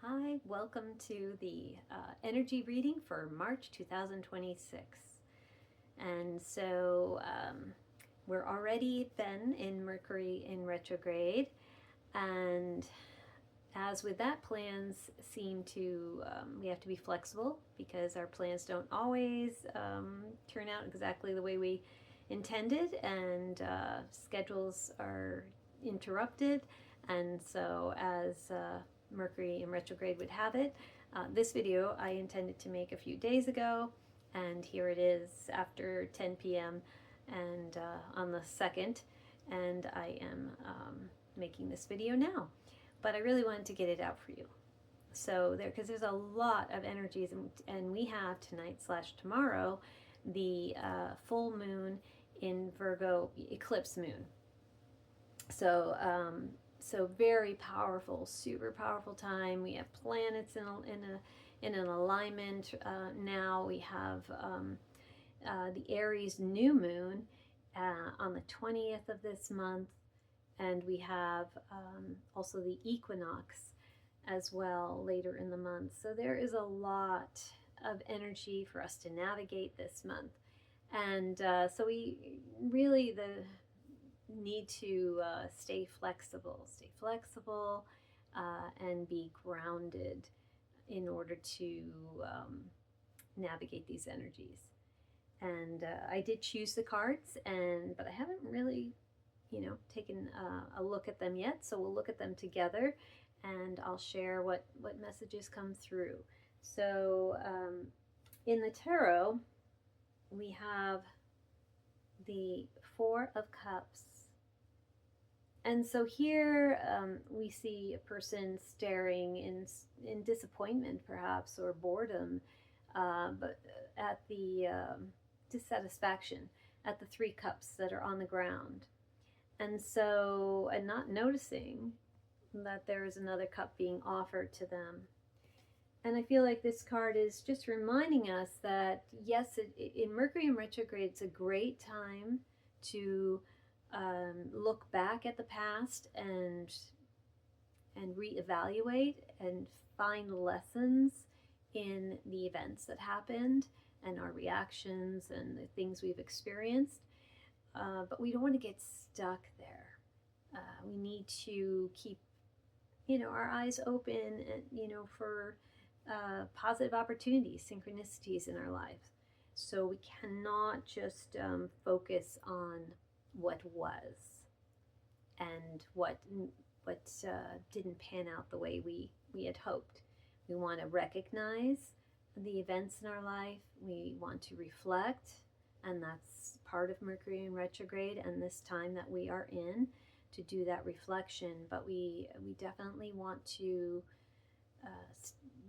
Hi, welcome to the energy reading for March 2026. And so we're already then in Mercury in retrograde. And as with that, plans seem to, we have to be flexible because our plans don't always turn out exactly the way we intended, and schedules are interrupted. And so, as Mercury in retrograde would have it, this video I intended to make a few days ago, and here it is after 10 p.m. and on the 2nd, and I am making this video now. But I really wanted to get it out for you. So because there's a lot of energies, and we have tonight / tomorrow the full moon in Virgo, eclipse moon. So very powerful, super powerful time. We have planets in an alignment now. We have the Aries new moon on the 20th of this month, and we have also the equinox as well later in the month. So there is a lot of energy for us to navigate this month, and so we really need to stay flexible, and be grounded in order to navigate these energies. And I did choose the cards, but I haven't really, taken a look at them yet. So we'll look at them together, and I'll share what messages come through. So in the tarot, we have the Four of Cups. And so here we see a person staring in disappointment, perhaps, or boredom, but at the dissatisfaction at the Three Cups that are on the ground. And so, and not noticing that there is another cup being offered to them. And I feel like this card is just reminding us that, yes, in Mercury in retrograde, it's a great time to look back at the past and reevaluate and find lessons in the events that happened and our reactions and the things we've experienced. But we don't want to get stuck there. We need to keep, our eyes open, and, for positive opportunities, synchronicities in our lives. So we cannot just focus on what was and what didn't pan out the way we had hoped. We want to recognize the events in our life. We want to reflect, and that's part of Mercury in retrograde and this time that we are in, to do that reflection. But we definitely want to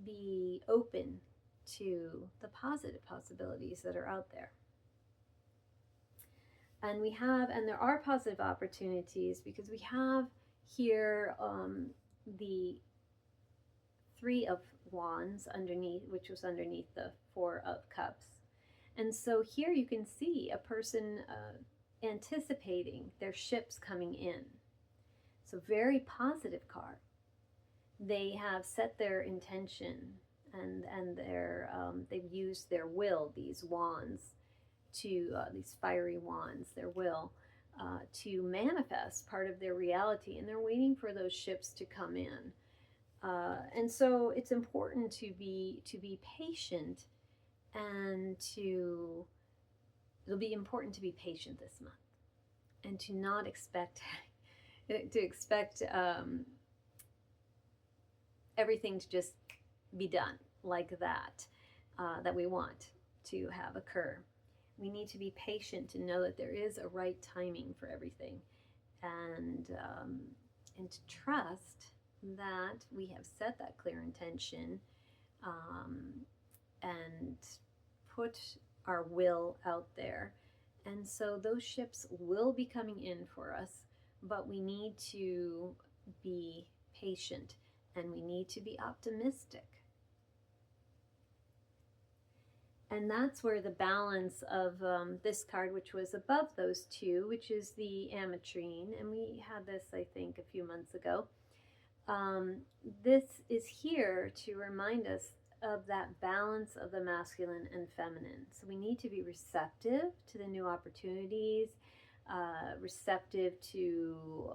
be open to the positive possibilities that are out there. And there are positive opportunities, because we have here the Three of Wands underneath, which was underneath the Four of Cups. And so here you can see a person anticipating their ships coming in. So very positive card. They have set their intention, and they've used their will, these wands, to these fiery wands, their will, to manifest part of their reality, and they're waiting for those ships to come in. And so it's important to be patient, and it'll be important to be patient this month, and to not expect everything to just be done like that we want to have occur. We need to be patient to know that there is a right timing for everything, and to trust that we have set that clear intention, and put our will out there. And so those ships will be coming in for us, but we need to be patient, and we need to be optimistic. And that's where the balance of this card, which was above those two, which is the ametrine, and we had this, I think, a few months ago. This is here to remind us of that balance of the masculine and feminine. So we need to be receptive to the new opportunities, receptive to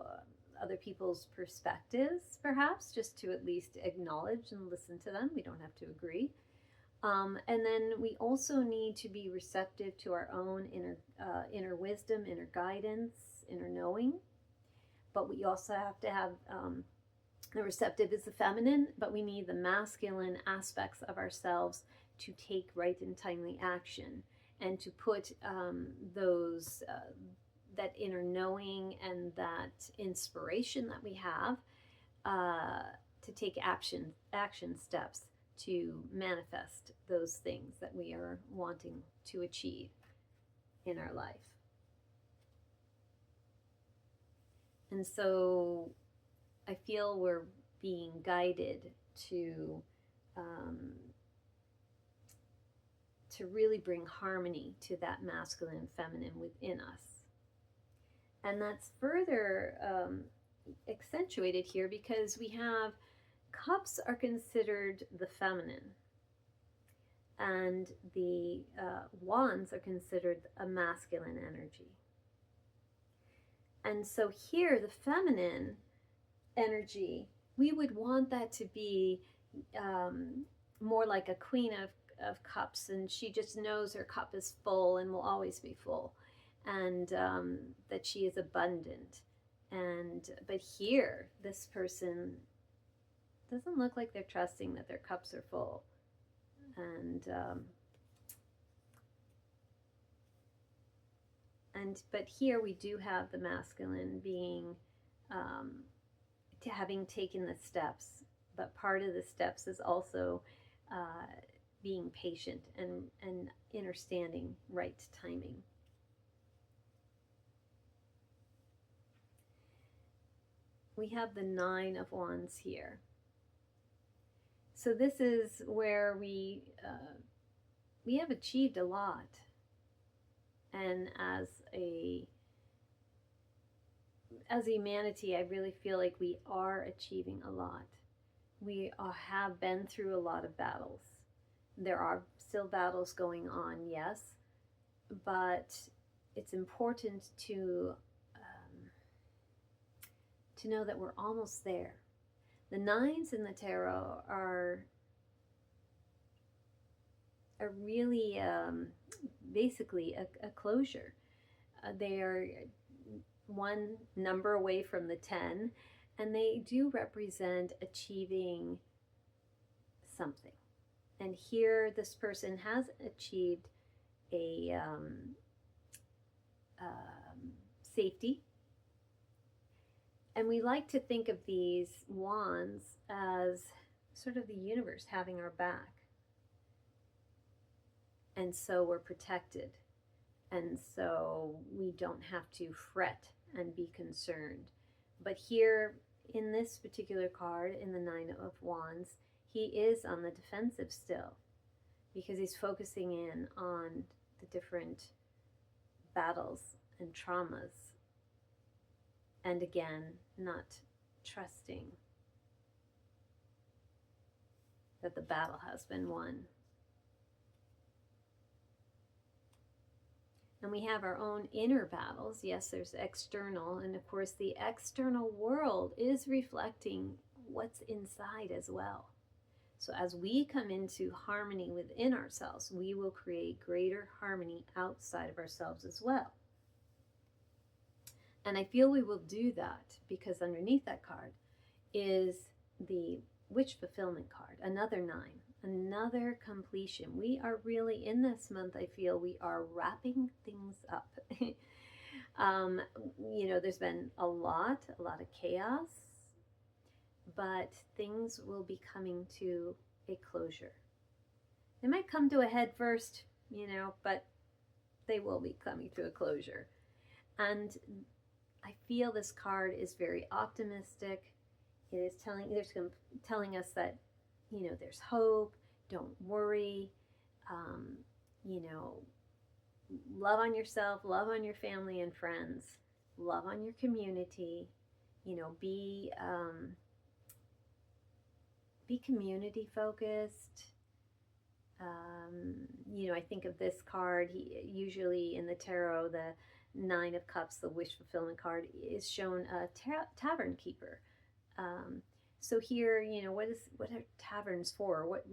other people's perspectives, perhaps, just to at least acknowledge and listen to them. We don't have to agree. And then we also need to be receptive to our own inner wisdom, inner guidance, inner knowing. But we also have to have the receptive is the feminine, but we need the masculine aspects of ourselves to take right and timely action and to put those that inner knowing and that inspiration that we have to take action steps to manifest those things that we are wanting to achieve in our life. And so I feel we're being guided to really bring harmony to that masculine and feminine within us. And that's further accentuated here because we have cups are considered the feminine, and the wands are considered a masculine energy. And so here, the feminine energy, we would want that to be more like a queen of cups, and she just knows her cup is full and will always be full, and that she is abundant. But here, this person doesn't look like they're trusting that their cups are full. But here we do have the masculine being having taken the steps, but part of the steps is also being patient and understanding right timing. We have the 9 of Wands here. So this is where we have achieved a lot, and as humanity, I really feel like we are achieving a lot. We have been through a lot of battles. There are still battles going on, yes, but it's important to know that we're almost there. The 9s in the tarot are really basically a closure. They are one number away from the 10, and they do represent achieving something. And here this person has achieved a safety. And we like to think of these wands as sort of the universe having our back. And so we're protected. And so we don't have to fret and be concerned. But here in this particular card, in the 9 of Wands, he is on the defensive still, because he's focusing in on the different battles and traumas. And again, not trusting that the battle has been won. And we have our own inner battles. Yes, there's external, and of course the external world is reflecting what's inside as well. So as we come into harmony within ourselves, we will create greater harmony outside of ourselves as well. And I feel we will do that because underneath that card is the Wish Fulfillment card, another 9, another completion. We are really, in this month, I feel we are wrapping things up. There's been a lot of chaos, but things will be coming to a closure. They might come to a head first, but they will be coming to a closure. And I feel this card is very optimistic. It is telling us that, there's hope. Don't worry. Love on yourself, love on your family and friends, love on your community. Be be community focused. I think of this card. Usually in the tarot, the Nine of Cups, the wish fulfillment card, is shown a tavern keeper. So here, what are taverns for? What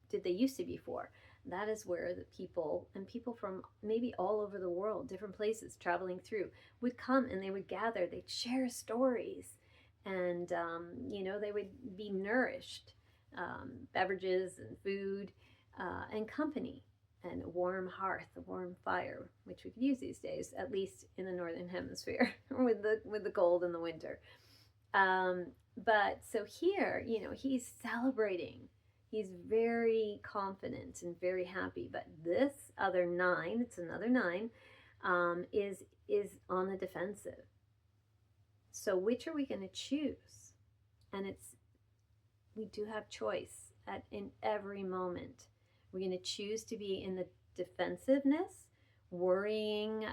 did they used to be for? That is where the people from maybe all over the world, different places traveling through, would come and they would gather. They'd share stories, and they would be nourished, beverages and food, and company, and a warm hearth, a warm fire, which we could use these days, at least in the northern hemisphere, with the cold in the winter. But so here, he's celebrating. He's very confident and very happy. But this other 9, it's another 9, is on the defensive. So which are we going to choose? And we do have choice in every moment. We're going to choose to be in the defensiveness, worrying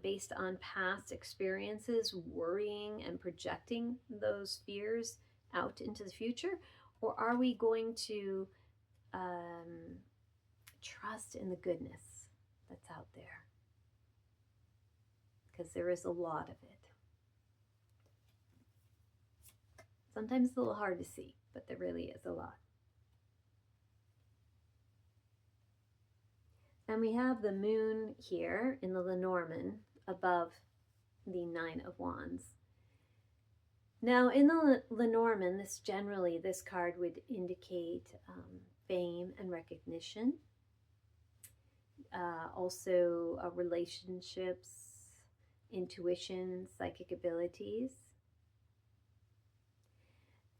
based on past experiences, worrying and projecting those fears out into the future? Or are we going to trust in the goodness that's out there? Because there is a lot of it. Sometimes it's a little hard to see, but there really is a lot. And we have the moon here in the Lenormand above the 9 of Wands. Now, in the Lenormand, this card would indicate fame and recognition, also relationships, intuition, psychic abilities.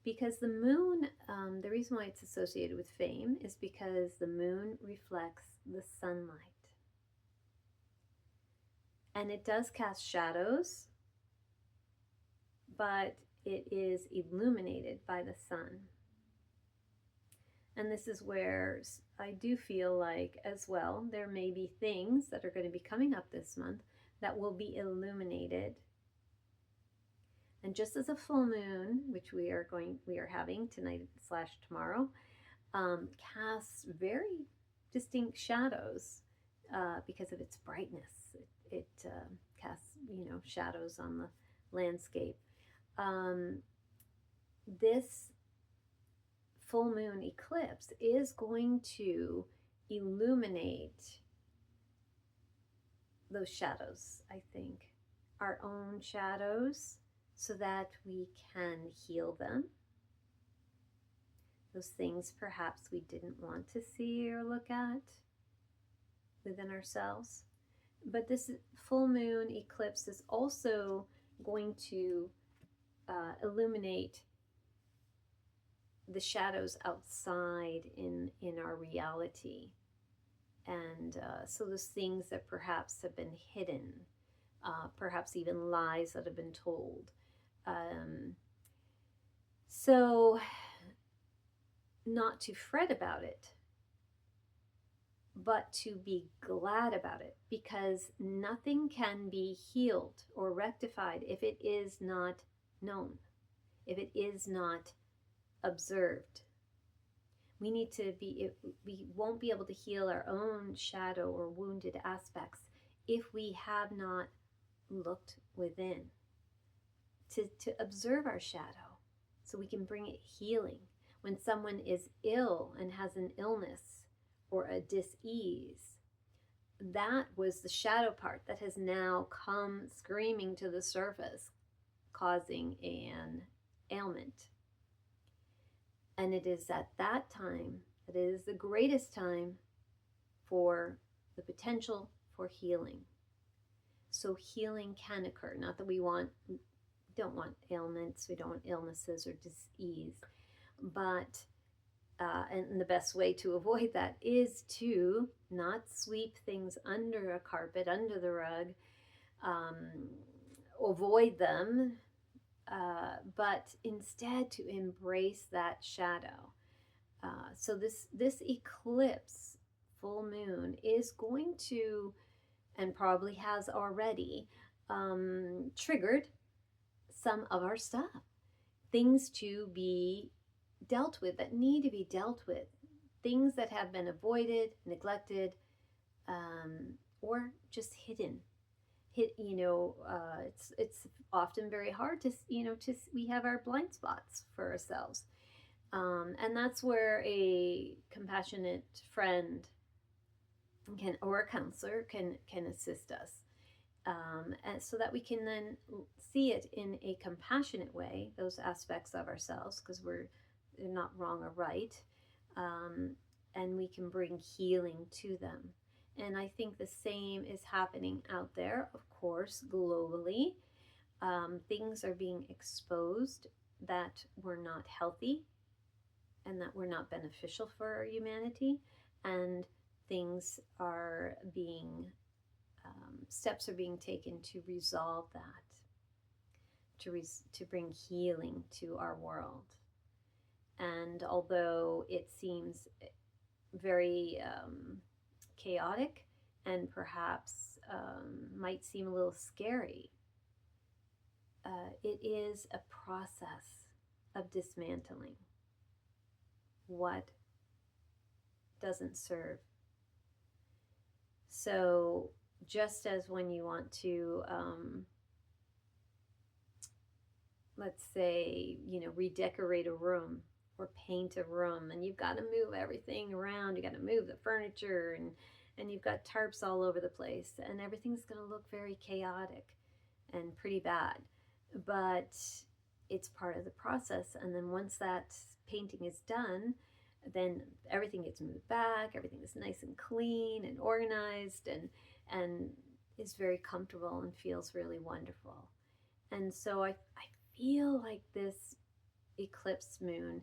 Because the moon, the reason why it's associated with fame is because the moon reflects the sunlight. And it does cast shadows, but it is illuminated by the sun. And this is where I do feel like, as well, there may be things that are going to be coming up this month that will be illuminated. And just as a full moon, which we are having tonight/tomorrow, casts very distinct shadows because of its brightness. It casts, shadows on the landscape. This full moon eclipse is going to illuminate those shadows, I think, our own shadows, so that we can heal them. Those things perhaps we didn't want to see or look at within ourselves. But this full moon eclipse is also going to illuminate the shadows outside in our reality. And so those things that perhaps have been hidden, perhaps even lies that have been told. So not to fret about it, but to be glad about it, because nothing can be healed or rectified if it is not known, if it is not observed. We won't be able to heal our own shadow or wounded aspects if we have not looked within to observe our shadow, so we can bring it healing. When someone is ill and has an illness or a dis-ease, that was the shadow part that has now come screaming to the surface, causing an ailment. And it is at that time that it is the greatest time for the potential for healing. So healing can occur. Not that we don't want ailments, we don't want illnesses or dis-ease, but and the best way to avoid that is to not sweep things under a carpet, under the rug, avoid them, but instead to embrace that shadow. So this eclipse, full moon, is going to, and probably has already, triggered some of our stuff. Things to be dealt with, that need to be dealt with, things that have been avoided, neglected, or just hidden. It's often very hard to we have our blind spots for ourselves, and that's where a compassionate friend can, or a counselor can assist us, and so that we can then see it in a compassionate way, those aspects of ourselves, because they're not wrong or right, um, and we can bring healing to them. And I think the same is happening out there, of course, globally. Things are being exposed that were not healthy and that were not beneficial for humanity, and things are being steps are being taken to resolve that, to bring healing to our world. And although it seems very chaotic and perhaps might seem a little scary, it is a process of dismantling what doesn't serve. So just as when you want to, let's say, redecorate a room or paint a room, and you've got to move everything around, you got to move the furniture, and you've got tarps all over the place, and everything's going to look very chaotic and pretty bad. But it's part of the process. And then once that painting is done, then everything gets moved back, everything is nice and clean and organized, and is very comfortable and feels really wonderful. And so I feel like this eclipse moon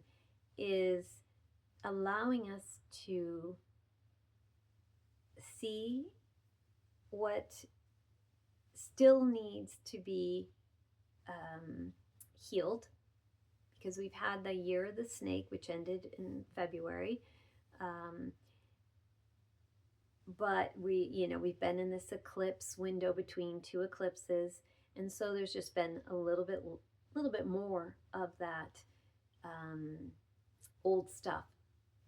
is allowing us to see what still needs to be healed, because we've had the year of the snake, which ended in February. But we've been in this eclipse window between two eclipses, and so there's just been a little bit more of that old stuff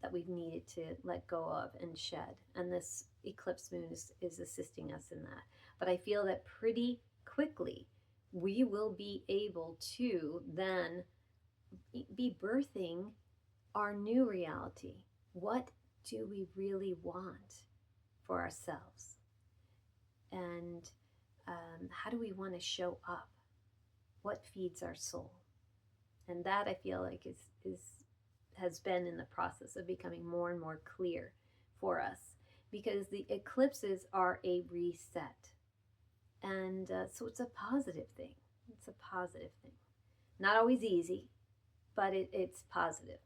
that we've needed to let go of and shed. And this eclipse moon is assisting us in that. But I feel that pretty quickly we will be able to then be birthing our new reality. What do we really want for ourselves? And how do we want to show up? What feeds our soul? And that, I feel like, has been in the process of becoming more and more clear for us, because the eclipses are a reset. And so it's a positive thing. It's a positive thing. Not always easy, but it's positive.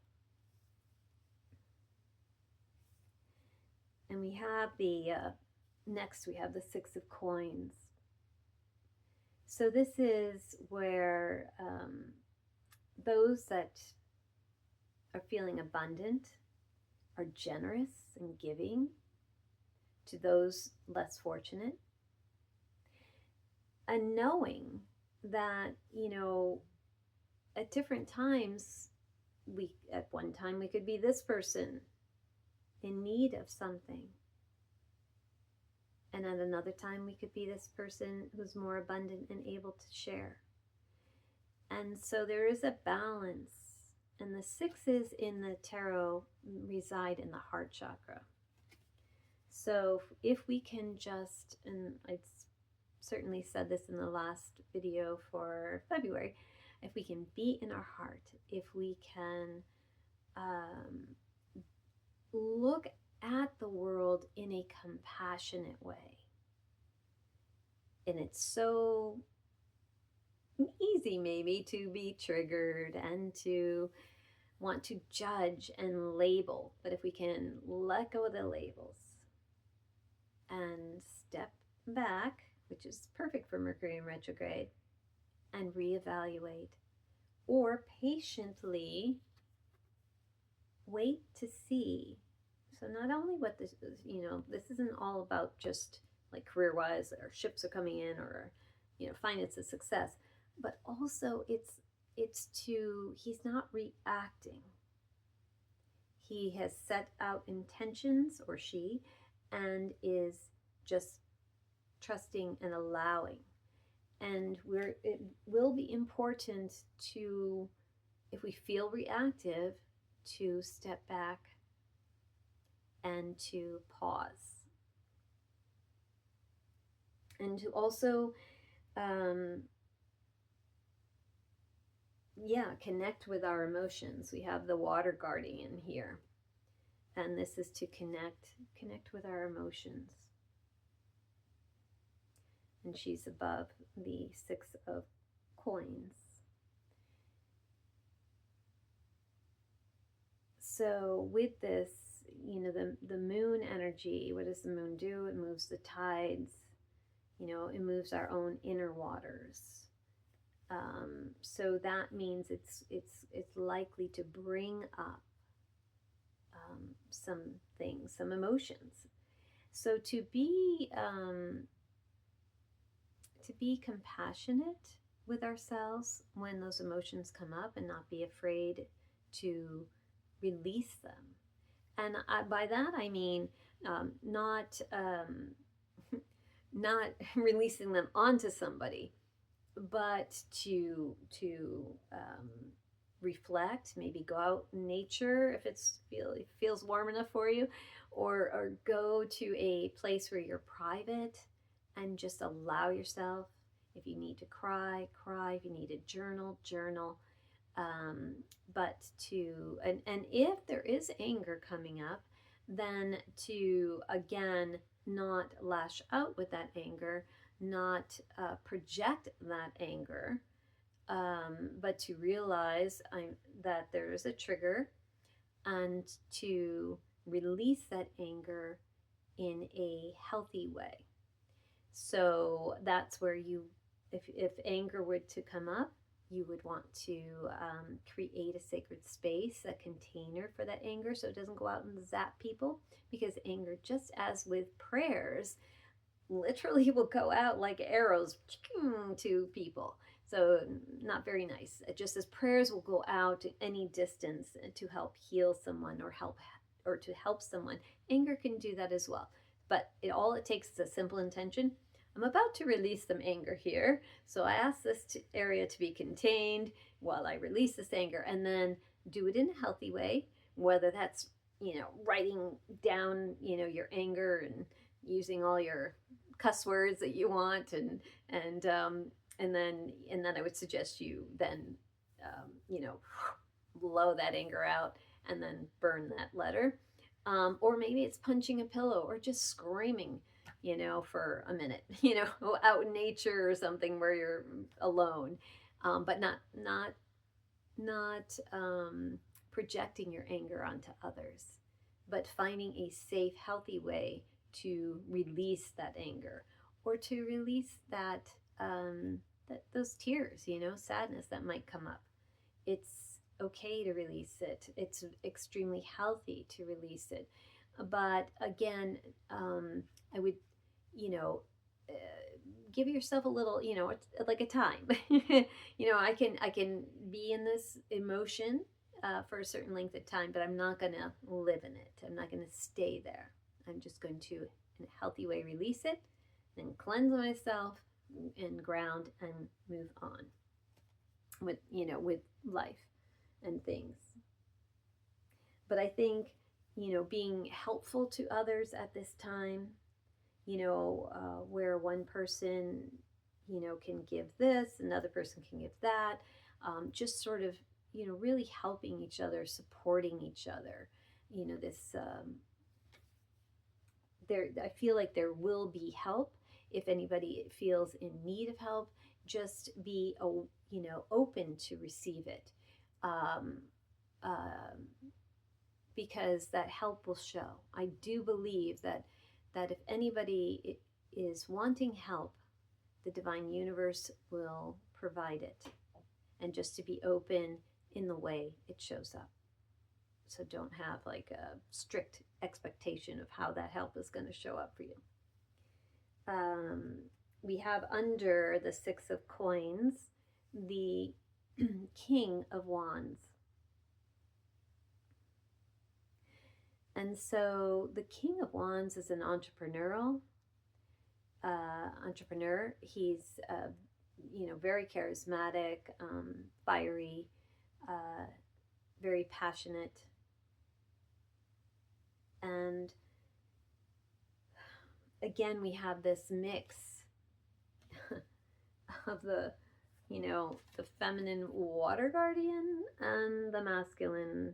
And we have next we have the Six of Coins. So this is where those that are feeling abundant are generous and giving to those less fortunate, and knowing that at different times, at one time we could be this person in need of something, and at another time we could be this person who's more abundant and able to share. And so there is a balance, and the sixes in the tarot reside in the heart chakra. So if we can just, and I certainly said this in the last video for February, if we can be in our heart, if we can look at the world in a compassionate way. And it's so easy maybe to be triggered and to want to judge and label. But if we can let go of the labels and step back, which is perfect for Mercury in retrograde, and reevaluate, or patiently wait to see. So not only what this is, this isn't all about just like career-wise, or ships are coming in, or finances, success, but also it's to, he's not reacting. he has set out intentions, or she, and is just trusting and allowing. And it will be important to, if we feel reactive, to step back and to pause. And to also, connect with our emotions. We have the water guardian here. And this is to connect with our emotions. And she's above the 6 of coins. So with this, the moon energy, what does the moon do? It moves the tides, it moves our own inner waters. So that means it's likely to bring up some things, some emotions. So to be compassionate with ourselves when those emotions come up, and not be afraid to release them. And by that I mean not not releasing them onto somebody, but to reflect, maybe go out in nature if it feels warm enough for you, or go to a place where you're private and just allow yourself. If you need to cry, if you need to journal, but and if there is anger coming up, then to, again, not lash out with that anger, not project that anger, but to realize that there is a trigger, and to release that anger in a healthy way. So that's where if anger were to come up, you would want to create a sacred space, a container for that anger, so it doesn't go out and zap people. Because anger, just as with prayers, literally will go out like arrows to people. So not very nice. Just as prayers will go out to any distance to help heal someone or to help someone, anger can do that as well. But all it takes is a simple intention. I'm about to release some anger here, so I ask this area to be contained while I release this anger, and then do it in a healthy way, whether that's, writing down, your anger and using all your cuss words that you want, and then I would suggest you then, blow that anger out and then burn that letter. Or maybe it's punching a pillow or just screaming, for a minute, out in nature or something where you're alone, but not projecting your anger onto others, but finding a safe, healthy way to release that anger, or to release that those tears, sadness that might come up. It's okay to release it. It's extremely healthy to release it. But again, I would, give yourself a little, like a time. I can be in this emotion for a certain length of time, but I'm not going to live in it. I'm not going to stay there. I'm just going to, in a healthy way, release it and cleanse myself and ground and move on with life and things. But I think, being helpful to others at this time, where one person, can give this, another person can give that, just sort of, really helping each other, supporting each other, this, I feel like there will be help. If anybody feels in need of help, just be, open to receive it. Because that help will show. I do believe that if anybody is wanting help, the divine universe will provide it. And just to be open in the way it shows up. So don't have like a strict expectation of how that help is going to show up for you. We have under the 6 of coins, the King of Wands. And so the King of Wands is an entrepreneur. He's very charismatic, fiery, very passionate, and again we have this mix of the feminine water guardian and the masculine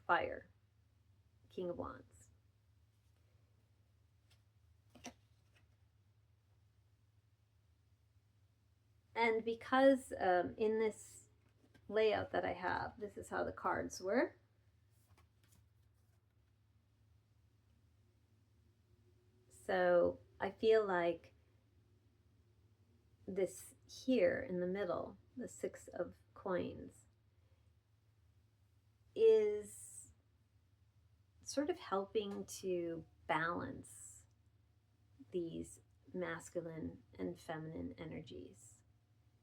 fire King of Wands. And because in this layout that I have, this is how the cards were. So I feel like this here in the middle, the 6 of coins, is sort of helping to balance these masculine and feminine energies,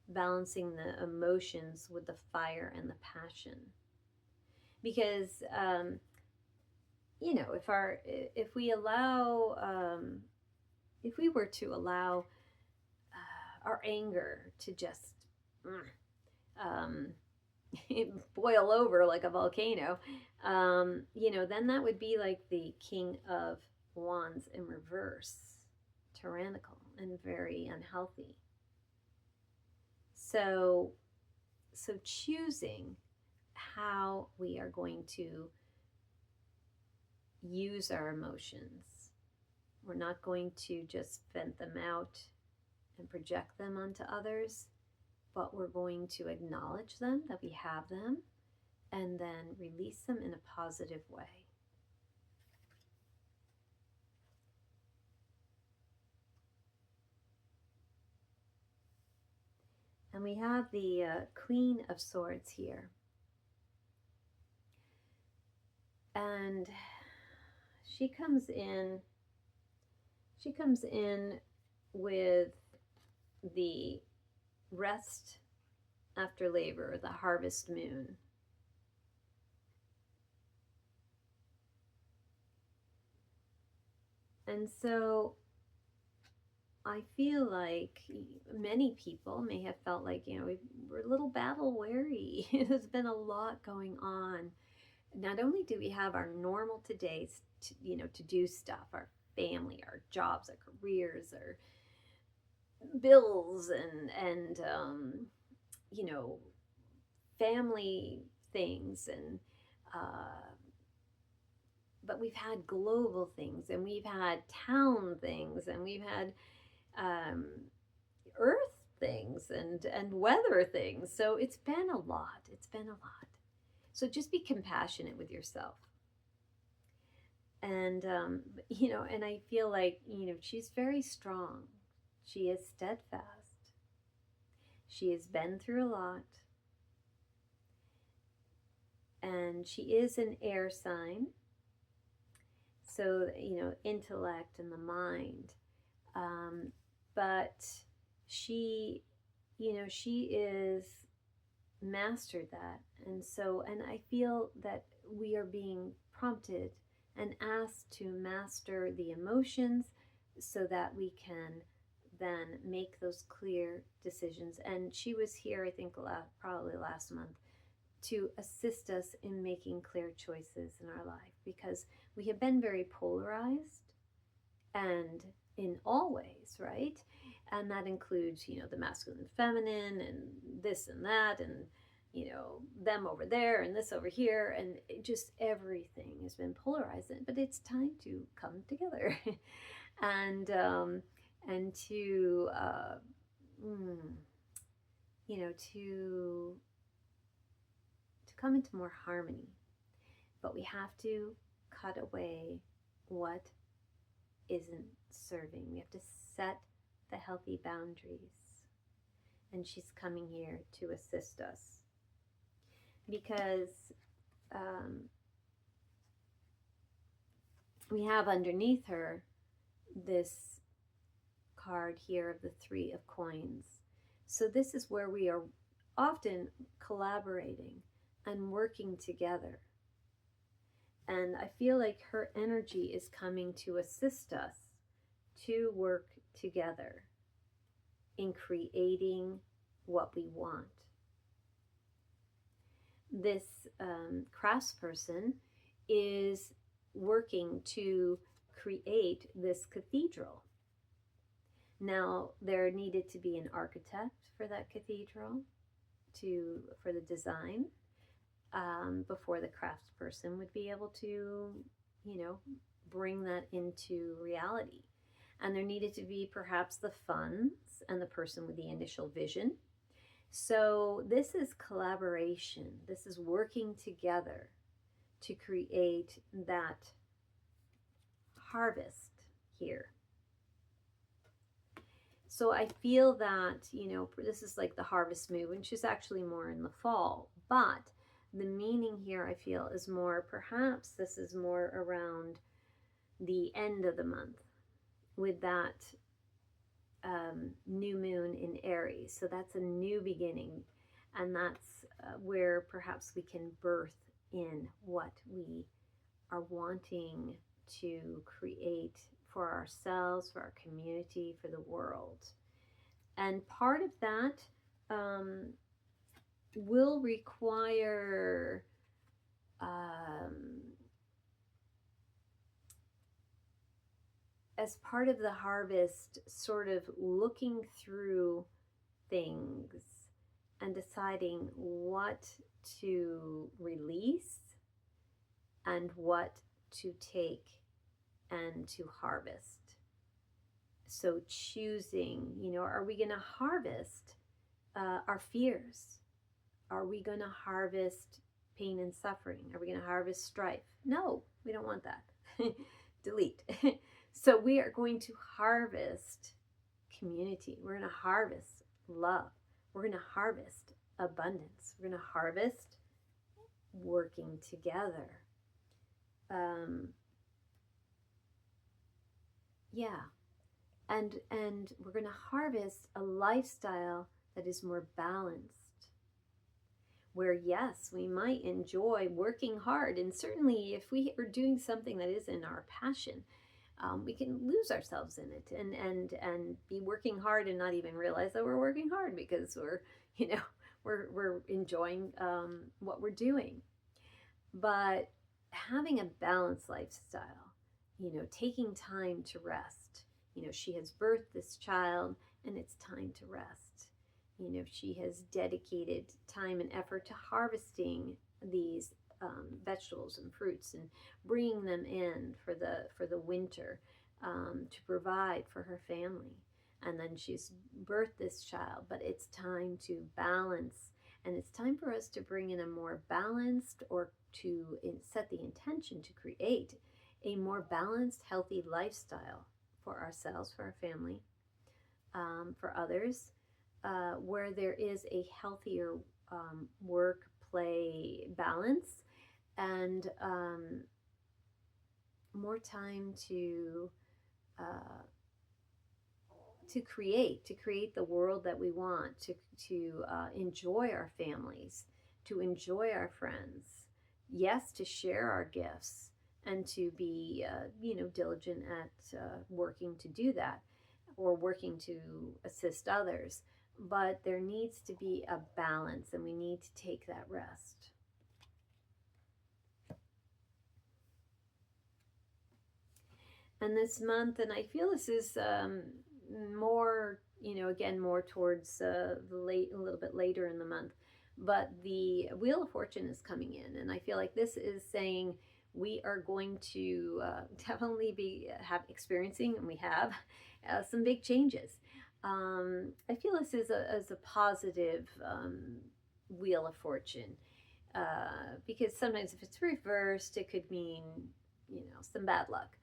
balancing the emotions with the fire and the passion. Because if we were to allow our anger to just boil over like a volcano, then that would be like the King of Wands in reverse, tyrannical and very unhealthy. So choosing how we are going to use our emotions. We're not going to just vent them out and project them onto others, but we're going to acknowledge them, that we have them, and then release them in a positive way. And we have the Queen of Swords here. And she comes in with the rest after labor, the harvest moon. And so I feel like many people may have felt like, we're a little battle weary. There's been a lot going on. Not only do we have our normal todays to do stuff, our family, our jobs, our careers, our bills, and family things, and but we've had global things, and we've had town things, and we've had earth things, and weather things. So it's been a lot. So just be compassionate with yourself. And and I feel like she's very strong. She is steadfast. She has been through a lot. And she is an air sign. So, intellect and the mind. But she is mastered that. And I feel that we are being prompted and asked to master the emotions so that we can then make those clear decisions. And she was here, I think, probably last month, to assist us in making clear choices in our life, because we have been very polarized, and in all ways, right? And that includes, the masculine and feminine, and this and that, and them over there and this over here, and just everything has been polarized. But it's time to come together and to come into more harmony. But we have to cut away what isn't serving. We have to set the healthy boundaries. And she's coming here to assist us. Because we have underneath her this card here of the 3 of coins. So this is where we are often collaborating and working together. And I feel like her energy is coming to assist us to work together in creating what we want. This craftsperson is working to create this cathedral. Now, there needed to be an architect for that cathedral for the design, before the craftsperson would be able to, bring that into reality. And there needed to be perhaps the funds and the person with the initial vision. So this is collaboration. This is working together to create that harvest here. So I feel that, this is like the harvest moon, which is actually more in the fall. But the meaning here, I feel, is more, perhaps this is more around the end of the month with that new moon in Aries. So that's a new beginning. And that's where perhaps we can birth in what we are wanting to create for ourselves, for our community, for the world. And part of that will require as part of the harvest, sort of looking through things and deciding what to release and what to take and to harvest. So choosing, are we going to harvest our fears? Are we going to harvest pain and suffering? Are we going to harvest strife? No, we don't want that. Delete. So we are going to harvest community. We're going to harvest love. We're going to harvest abundance. We're going to harvest working together. And we're going to harvest a lifestyle that is more balanced, where yes, we might enjoy working hard, and certainly if we are doing something that is in our passion, we can lose ourselves in it and be working hard and not even realize that we're working hard because we're enjoying what we're doing. But having a balanced lifestyle, taking time to rest. She has birthed this child and it's time to rest. She has dedicated time and effort to harvesting these vegetables and fruits and bringing them in for the winter to provide for her family. And then she's birthed this child, but it's time to balance, and it's time for us to bring in a more balanced, or to set the intention to create a more balanced, healthy lifestyle for ourselves, for our family, for others, where there is a healthier work-play balance, and more time to create the world that we want, to enjoy our families, to enjoy our friends, yes, to share our gifts, and to be diligent at working to do that, or working to assist others. But there needs to be a balance, and we need to take that rest. And this month, and I feel this is more, again, more towards a little bit later in the month, but the Wheel of Fortune is coming in, and I feel like this is saying we are going to definitely be experiencing, and we have some big changes. I feel this is a positive Wheel of Fortune, because sometimes if it's reversed, it could mean some bad luck.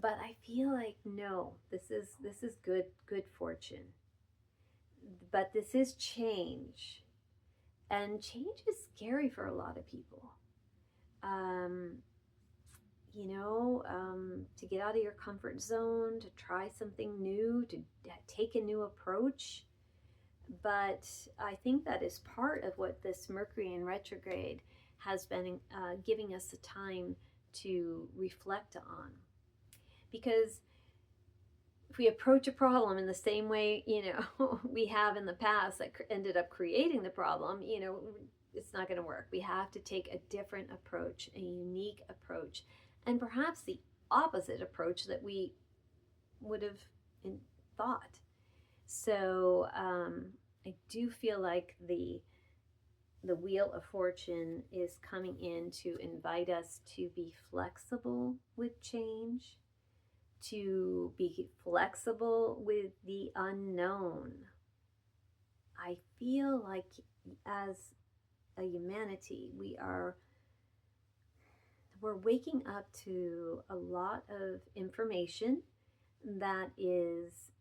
But I feel like no, this is good fortune. But this is change, and change is scary for a lot of people. To get out of your comfort zone, to try something new, to take a new approach. But I think that is part of what this Mercury in retrograde has been giving us a time to reflect on. Because if we approach a problem in the same way, we have in the past that ended up creating the problem, it's not going to work. We have to take a different approach, a unique approach, and perhaps the opposite approach that we would have thought. So I do feel like the Wheel of Fortune is coming in to invite us to be flexible with change, to be flexible with the unknown. I feel like as a humanity, we're waking up to a lot of information that is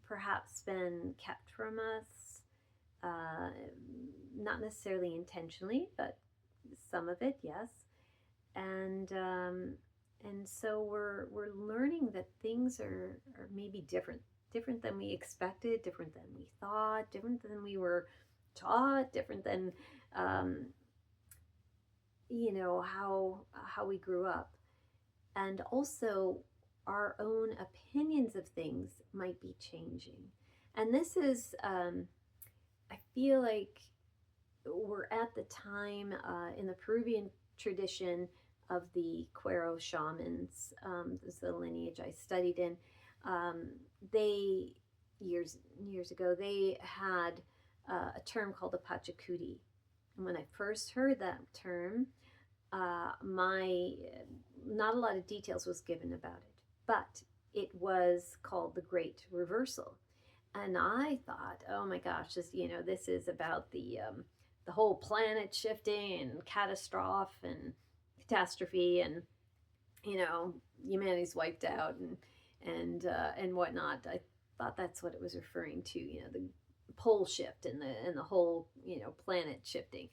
perhaps been kept from us, not necessarily intentionally, but some of it, yes. And so we're learning that things are maybe different than we expected, different than we thought, different than we were taught, different than how we grew up. And also our own opinions of things might be changing. And this is I feel like we're at the time in the Peruvian tradition of the Cuero shamans. This is the lineage I studied in. They years ago they had a term called the Pachacuti, and when I first heard that term, not a lot of details was given about it, but it was called the Great Reversal, and I thought, oh my gosh, this is about the whole planet shifting and catastrophe, and humanity's wiped out and whatnot. I thought that's what it was referring to, the pole shift and the whole planet shifting.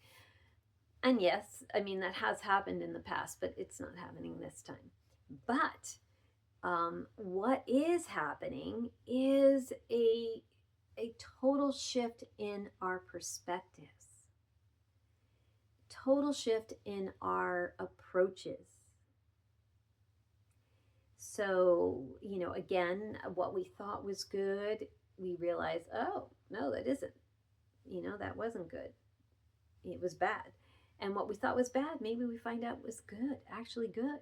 And yes, I mean that has happened in the past, but it's not happening this time. But what is happening is a total shift in our perspectives, total shift in our approaches. So, again, what we thought was good, we realize, oh, no, that isn't. That wasn't good. It was bad. And what we thought was bad, maybe we find out was good, actually good.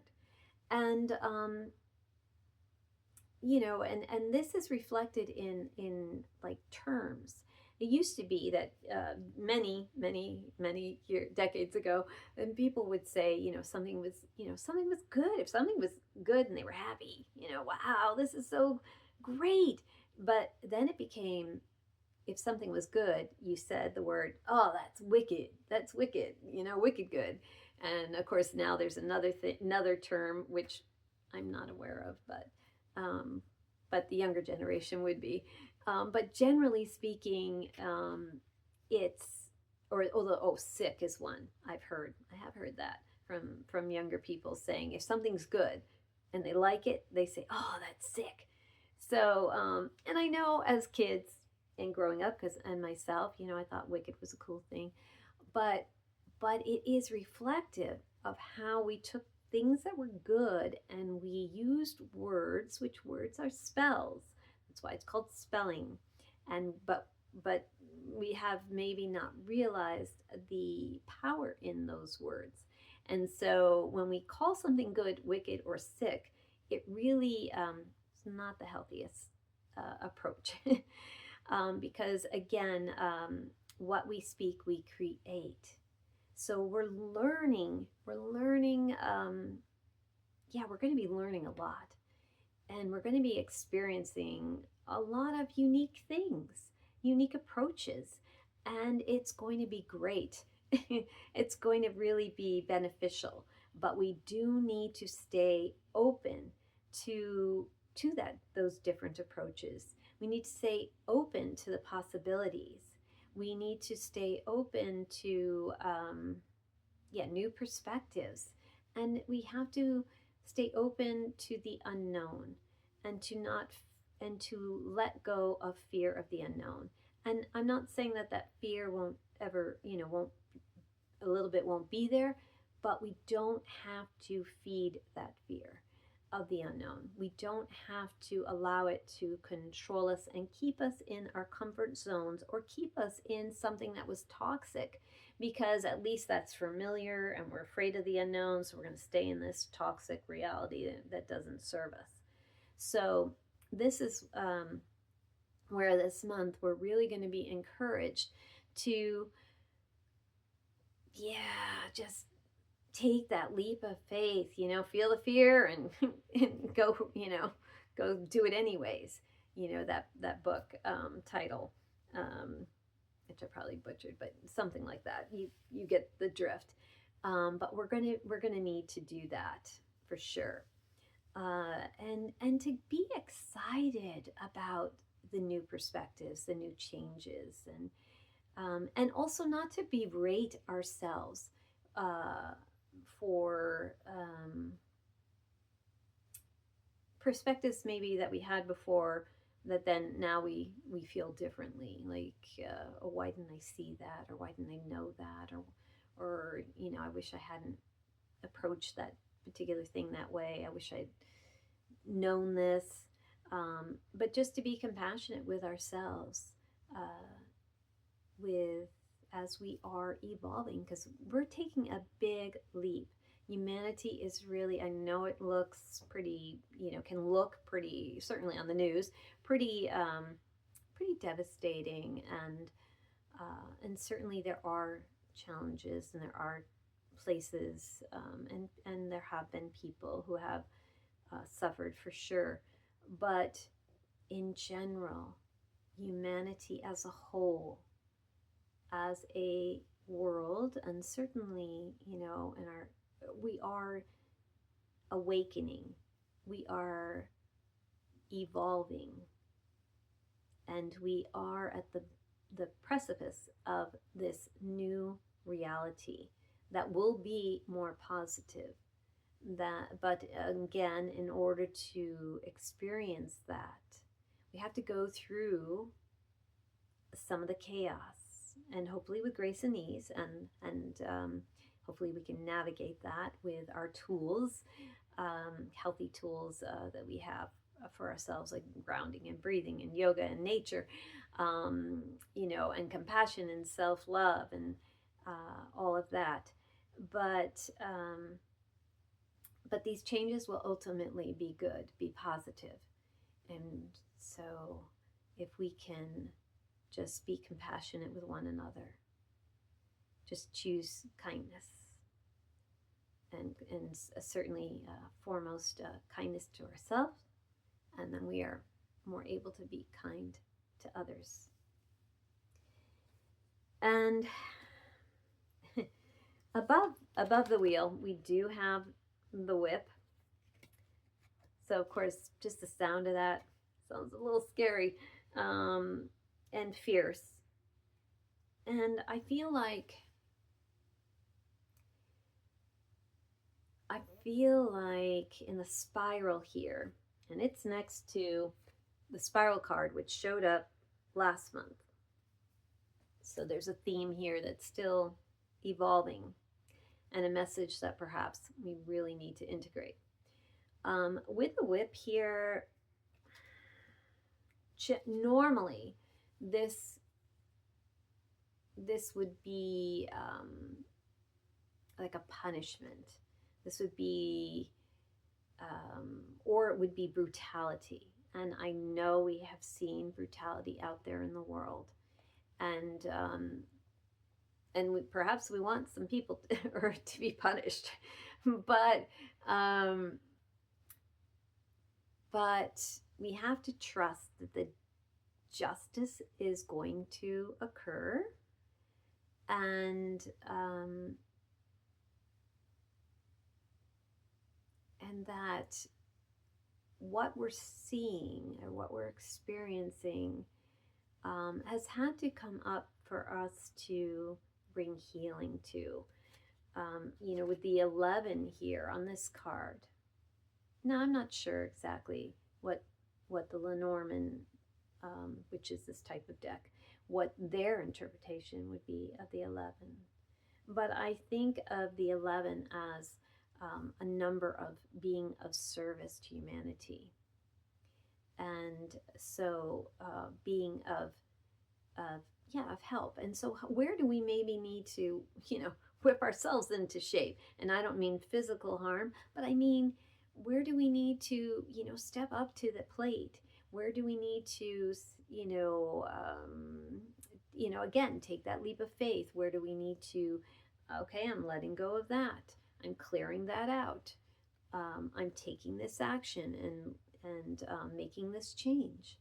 And, and this is reflected in like terms. It used to be that many decades ago, and people would say, something was good. If something was good and they were happy, wow, this is so great. But then it became, if something was good, you said the word, oh, that's wicked, wicked good. And of course, now there's another term which I'm not aware of, but the younger generation would be. But generally speaking, sick is one I have heard that from younger people, saying if something's good and they like it, they say, oh, that's sick. So, and I know as kids and growing up, and myself, I thought wicked was a cool thing, but it is reflective of how we took things that were good and we used words, which words are spells. That's why it's called spelling. And but we have maybe not realized the power in those words. And so when we call something good, wicked, or sick, it really is not the healthiest approach. Because again, what we speak, we create. So we're learning, we're going to be learning a lot. And we're going to be experiencing a lot of unique things, unique approaches. And it's going to be great. It's going to really be beneficial. But we do need to stay open to those different approaches. We need to stay open to the possibilities. We need to stay open to new perspectives, and we have to stay open to the unknown, and to let go of fear of the unknown. And I'm not saying that fear won't ever, won't be there, but we don't have to feed that fear of the unknown. We don't have to allow it to control us and keep us in our comfort zones or keep us in something that was toxic, because at least that's familiar and we're afraid of the unknown. So we're going to stay in this toxic reality that doesn't serve us. So this is where this month we're really going to be encouraged to, just take that leap of faith, feel the fear and, and go, go do it anyways. That book title, which I probably butchered, but something like that. You get the drift. But we're gonna need to do that for sure. And to be excited about the new perspectives, the new changes, and also not to berate ourselves for perspectives maybe that we had before that then now we feel differently, like oh, why didn't I see that, or why didn't I know that, or I wish I hadn't approached that particular thing that way, I wish I'd known this. But just to be compassionate with ourselves, with as we are evolving, because we're taking a big leap. Humanity is really, I know it looks pretty, can look pretty, certainly on the news, pretty devastating, and certainly there are challenges and there are places, and there have been people who have suffered for sure, but in general, humanity as a whole, as a world, and certainly, we are awakening, we are evolving, and we are at the precipice of this new reality that will be more positive. But again, in order to experience that, we have to go through some of the chaos, and hopefully with grace and ease, and hopefully we can navigate that with our tools, healthy tools that we have for ourselves, like grounding and breathing and yoga and nature, and compassion and self-love and all of that. But these changes will ultimately be good, be positive. And so if we can just be compassionate with one another, just choose kindness, and certainly foremost kindness to ourselves, and then we are more able to be kind to others. And above the wheel, we do have the whip. So of course, just the sound of that sounds a little scary, and fierce. And I feel like in the spiral here, and it's next to the spiral card, which showed up last month. So there's a theme here that's still evolving, and a message that perhaps we really need to integrate. With the whip here, normally this would be like a punishment. This would be, or it would be brutality. And I know we have seen brutality out there in the world, and perhaps we want some people to be punished, but we have to trust that the justice is going to occur, and that what we're seeing or what we're experiencing has had to come up for us to bring healing to. With the 11 here on this card. Now, I'm not sure exactly what the Lenormand, which is this type of deck, what their interpretation would be of the 11. but I think of the 11 as a number of being of service to humanity. And so being of yeah, of help. And so where do we maybe need to, whip ourselves into shape? And I don't mean physical harm, but I mean, where do we need to, step up to the plate? Where do we need to, again, take that leap of faith? Where do we need to, okay, I'm letting go of that. I'm clearing that out. I'm taking this action and making this change.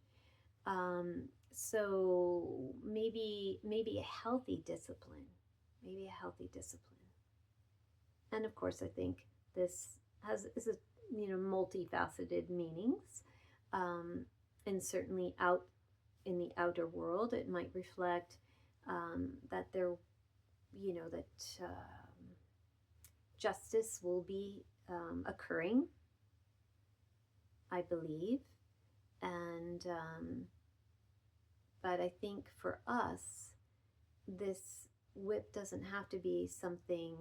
So maybe a healthy discipline, maybe a healthy discipline. And of course, I think this is a multifaceted meanings, and certainly out in the outer world, it might reflect that there, that justice will be occurring, I believe, and but I think for us, this whip doesn't have to be something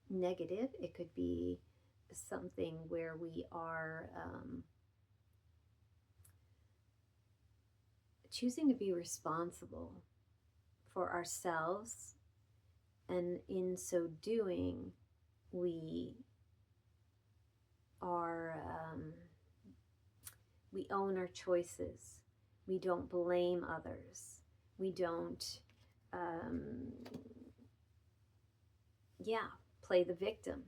negative. It could be something where we are choosing to be responsible for ourselves, and in so doing, we are we own our choices. We don't blame others. We don't play the victim,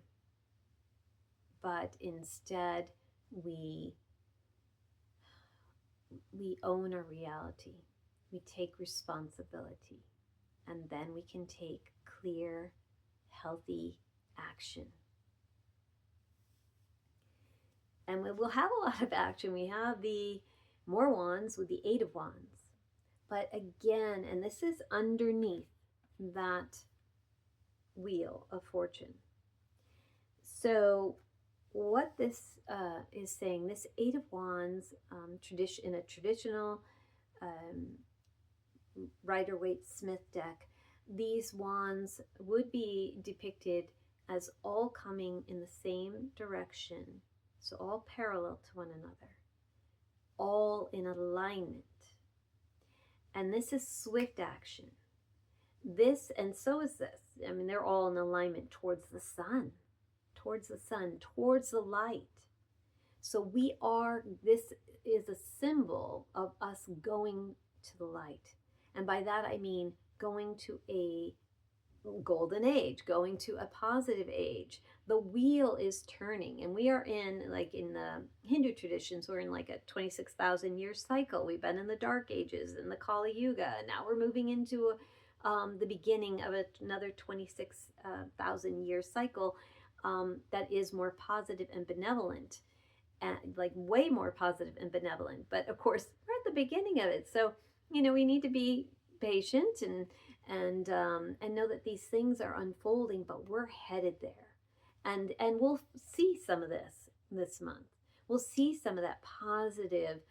but instead we own our reality. We take responsibility, and then we can take clear, healthy action. And we will have a lot of action. We have the more wands with the 8 of wands. But again, and this is underneath that wheel of fortune. So what this is saying, this 8 of wands, in a traditional Rider-Waite-Smith deck, these wands would be depicted as all coming in the same direction, so all parallel to one another, all in alignment. And this is swift action. This, and so is this. I mean, they're all in alignment towards the sun, towards the light. So this is a symbol of us going to the light. And by that I mean going to a golden age, going to a positive age. The wheel is turning, and we are in the Hindu traditions, we're in like a 26,000 year cycle. We've been in the dark ages and the Kali Yuga, and now we're moving into the beginning of another 26,000 year cycle that is more positive and benevolent, and like way more positive and benevolent. But of course, we're at the beginning of it, so we need to be patient and know that these things are unfolding, but we're headed there, and we'll see some of this month. We'll see some of that positive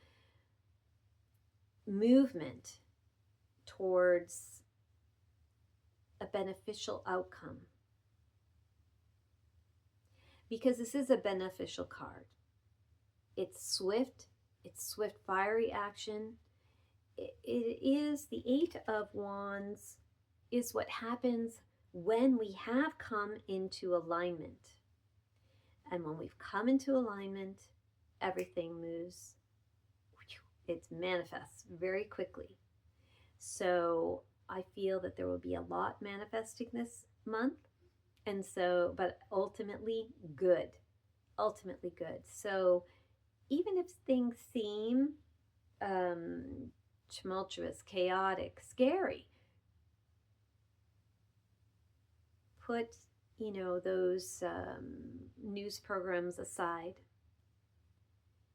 movement towards a beneficial outcome, because this is a beneficial card. It's swift, fiery action. It is the 8 of wands is what happens when we have come into alignment. And when we've come into alignment, everything moves. It manifests very quickly. So I feel that there will be a lot manifesting this month. And so, but ultimately good. So even if things seem tumultuous, chaotic, scary, put those news programs aside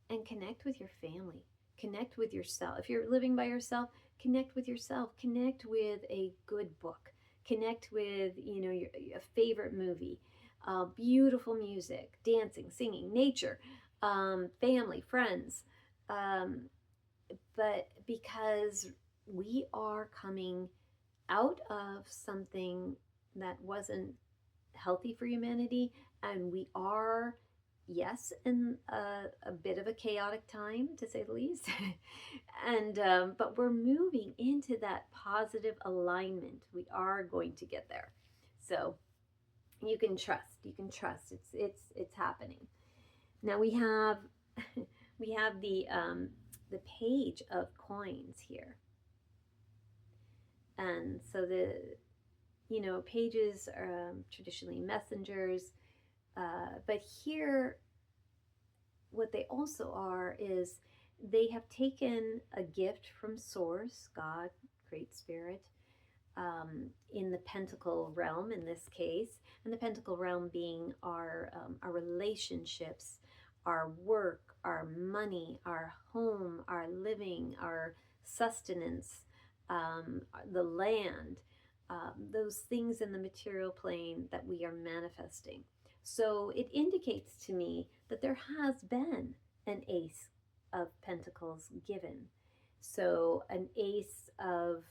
and connect with your family, connect with yourself. If you're living by yourself, connect with yourself, connect with a good book, connect with a favorite movie, beautiful music, dancing, singing, nature, family, friends, but because we are coming out of something that wasn't healthy for humanity. And we are, yes, in a bit of a chaotic time, to say the least. And but we're moving into that positive alignment. We are going to get there. So you can trust. You can trust. It's happening. Now we have we have the page of coins here, and so the pages are traditionally messengers, but here what they also are is they have taken a gift from Source, God, Great Spirit, in the pentacle realm in this case, and the pentacle realm being our relationships, our work, our money, our home, our living, our sustenance, the land, those things in the material plane that we are manifesting. So it indicates to me that there has been an ace of pentacles given. So an ace of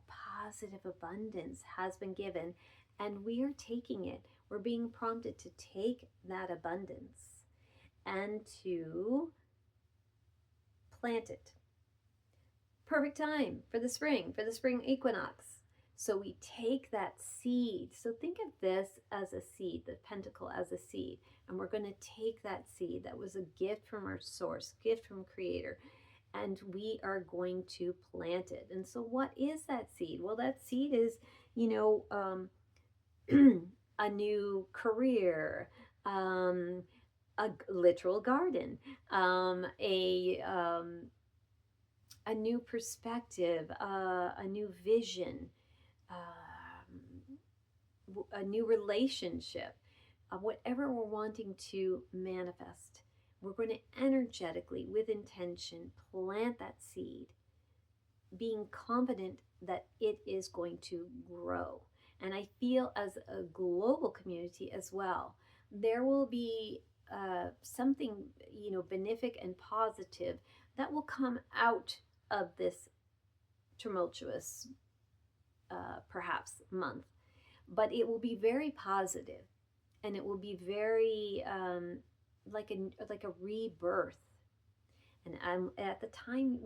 positive abundance has been given, and we are taking it. We're being prompted to take that abundance and to plant it. Perfect time for the spring equinox. So we take that seed. So think of this as a seed, the pentacle as a seed. And we're going to take that seed that was a gift from our Source, gift from Creator, and we are going to plant it. And so what is that seed? Well, that seed is, a new career, a literal garden, a new perspective, a new vision, a new relationship, whatever we're wanting to manifest. We're going to energetically, with intention, plant that seed, being confident that it is going to grow. And I feel as a global community as well, there will be something, benefic and positive that will come out of this tumultuous, perhaps, month. But it will be very positive, and it will be very like a rebirth. And at the time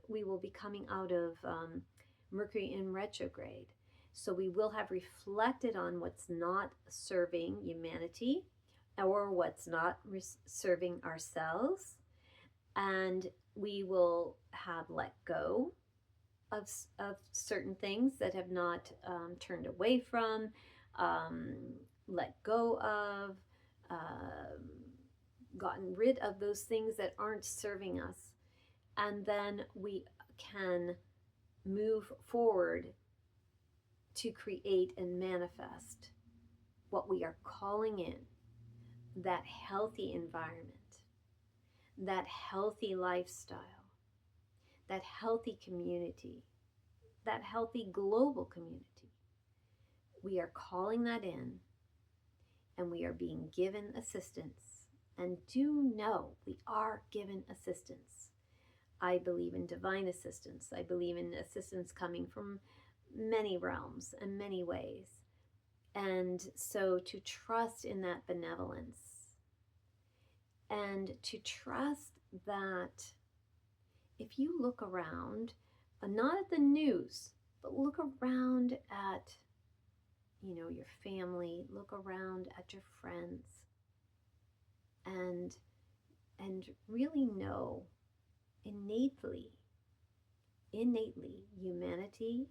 we will be coming out of Mercury in retrograde. So we will have reflected on what's not serving humanity or what's not serving ourselves. And we will have let go of certain things that have not turned away from, let go of, gotten rid of those things that aren't serving us. And then we can move forward to create and manifest what we are calling in, that healthy environment, that healthy lifestyle, that healthy community, that healthy global community. We are calling that in, and we are being given assistance. And do know we are given assistance. I believe in divine assistance. I believe in assistance coming from many realms and many ways. And so to trust in that benevolence, and to trust that if you look around, not at the news, but look around at, your family, look around at your friends, and really know innately, humanity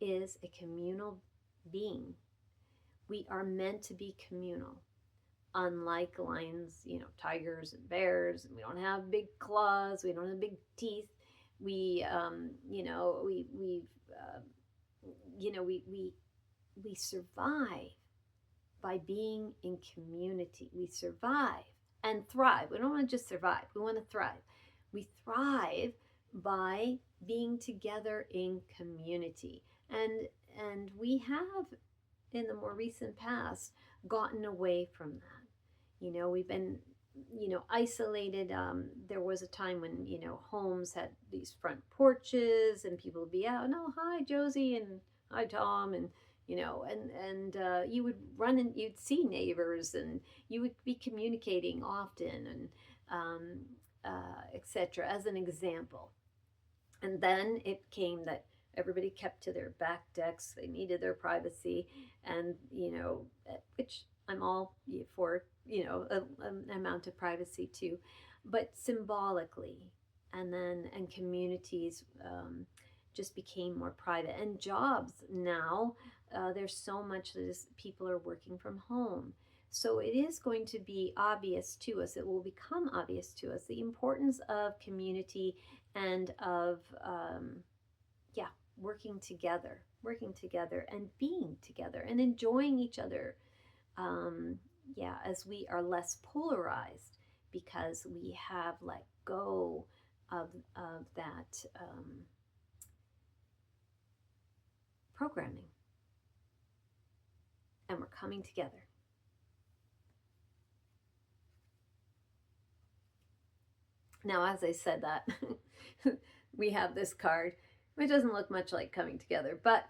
is a communal being. We are meant to be communal. Unlike lions, tigers and bears, we don't have big claws, we don't have big teeth. We survive by being in community. We survive and thrive. We don't want to just survive. We want to thrive. We thrive by being together in community. And we have, in the more recent past, gotten away from that. We've been, isolated. There was a time when, homes had these front porches and people would be out, and, oh, hi, Josie, and hi Tom, and you would run and you'd see neighbors, and you would be communicating often, and etc. As an example. And then it came that everybody kept to their back decks. They needed their privacy, and which I'm all for, an amount of privacy too, but symbolically, and communities just became more private. And jobs now, there's so much that people are working from home. So it is going to be obvious to us, it will become obvious to us, the importance of community and of yeah, working together and being together and enjoying each other, yeah, as we are less polarized, because we have let go of that programming, and we're coming together. Now, as I said that, we have this card, which doesn't look much like coming together, but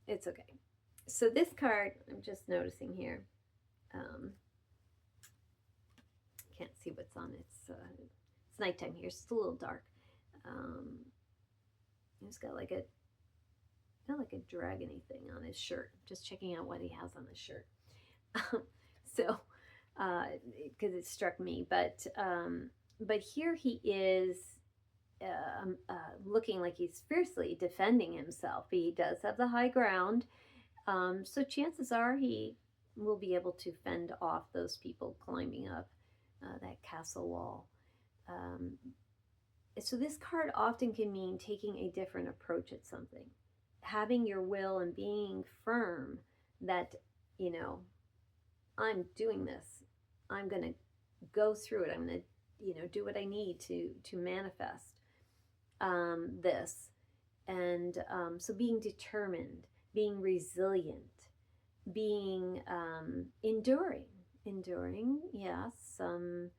it's okay. So this card, I'm just noticing here, can't see what's on it. It's nighttime here. It's a little dark. He's got like a dragony thing on his shirt. Just checking out what he has on his shirt. So, because it struck me, but here he is, looking like he's fiercely defending himself. He does have the high ground, so chances are he will be able to fend off those people climbing up that castle wall. So this card often can mean taking a different approach at something, having your will and being firm that, I'm doing this. I'm going to go through it. I'm going to, do what I need to manifest this. And so being determined, being resilient, being enduring, yes, some,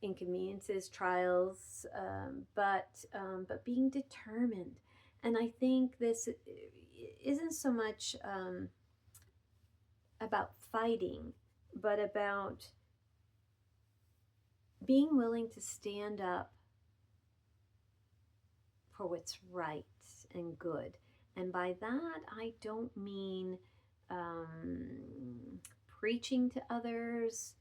inconveniences, trials, but being determined. And I think this isn't so much about fighting, but about being willing to stand up for what's right and good. And by that, I don't mean preaching to others,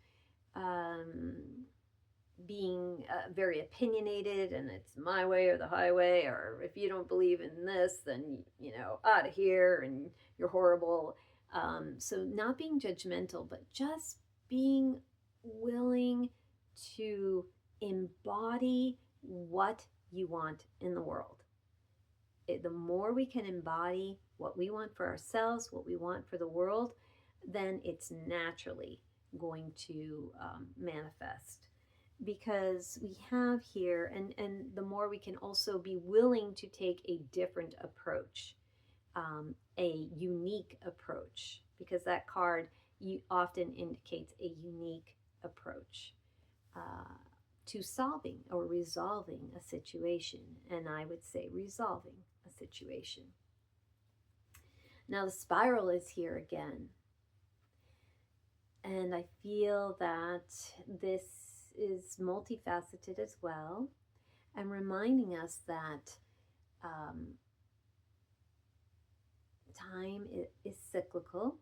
being very opinionated, and it's my way or the highway, or if you don't believe in this, then, out of here, and you're horrible. So not being judgmental, but just being willing to embody what you want in the world. The more we can embody what we want for ourselves, what we want for the world, then it's naturally going to manifest. Because we have here, and the more we can also be willing to take a different approach, a unique approach, because that card often indicates a unique approach to solving or resolving a situation. And I would say resolving a situation. Now the spiral is here again. And I feel that this is multifaceted as well, and reminding us that time is cyclical,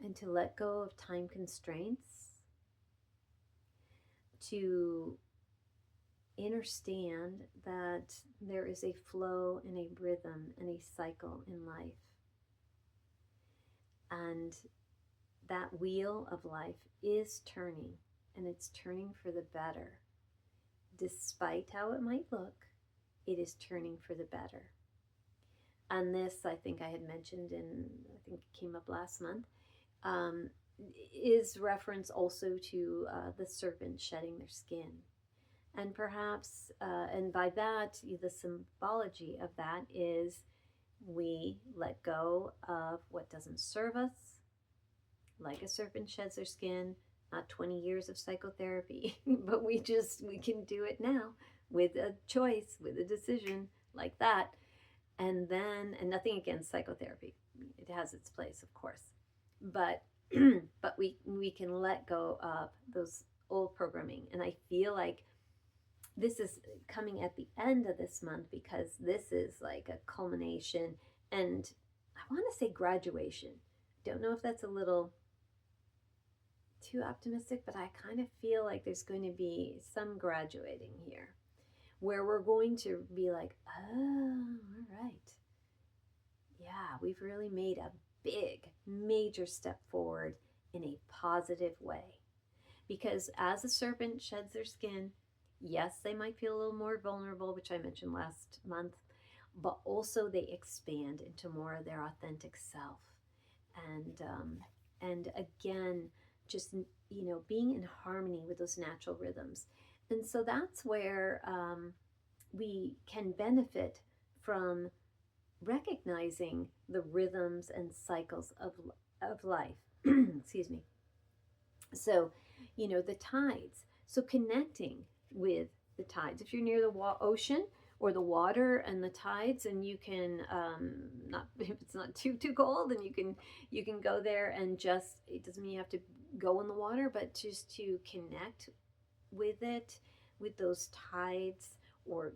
and to let go of time constraints, to understand that there is a flow and a rhythm and a cycle in life, and that wheel of life is turning, and it's turning for the better. Despite how it might look, it is turning for the better. And this, I think I had mentioned I think it came up last month, is reference also to the serpent shedding their skin. And perhaps, and by that, the symbology of that is we let go of what doesn't serve us, like a serpent sheds their skin. Not 20 years of psychotherapy, but we can do it now with a choice, with a decision like that. And then, and nothing against psychotherapy, it has its place, of course, but but we can let go of those old programming. And I feel like this is coming at the end of this month, because this is like a culmination, and I want to say graduation. Don't know if that's a little too optimistic, but I kind of feel like there's going to be some graduating here, where we're going to be like, oh, all right. Yeah, we've really made a big, major step forward in a positive way. Because as a serpent sheds their skin, yes, they might feel a little more vulnerable, which I mentioned last month, but also they expand into more of their authentic self. And again, just being in harmony with those natural rhythms. And so that's where we can benefit from recognizing the rhythms and cycles of life. Excuse me. So, the tides. So connecting with the tides. If you're near the ocean or the water and the tides, and you can not, if it's not too cold, and you can go there, and just, it doesn't mean you have to go in the water, but just to connect with it, with those tides, or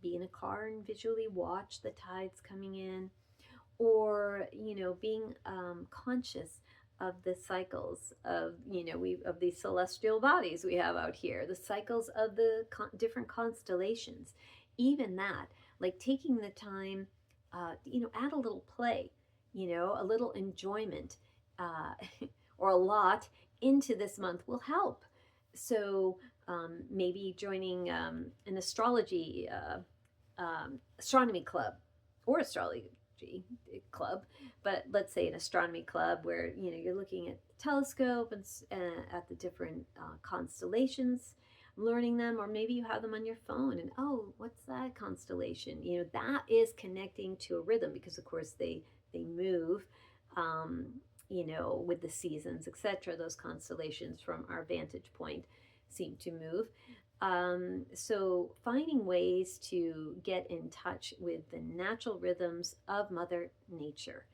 be in a car and visually watch the tides coming in, or being conscious of the cycles of of these celestial bodies we have out here, the cycles of the different constellations. Even that, like taking the time, add a little play, a little enjoyment, uh, or a lot into this month will help. So maybe joining an astronomy club, or astrology club, but let's say an astronomy club where you're looking at the telescope and at the different constellations, learning them, or maybe you have them on your phone, and oh, what's that constellation? That is connecting to a rhythm, because of course they move, with the seasons, etc. Those constellations, from our vantage point, seem to move. So finding ways to get in touch with the natural rhythms of Mother Nature,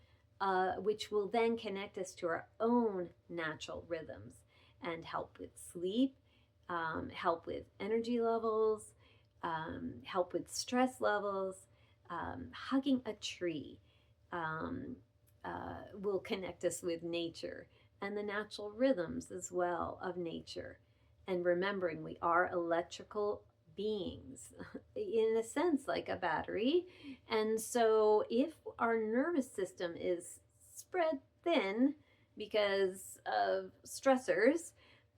which will then connect us to our own natural rhythms and help with sleep, help with energy levels, help with stress levels. Hugging a tree will connect us with nature and the natural rhythms as well of nature. And remembering we are electrical beings, in a sense, like a battery. And so if our nervous system is spread thin because of stressors,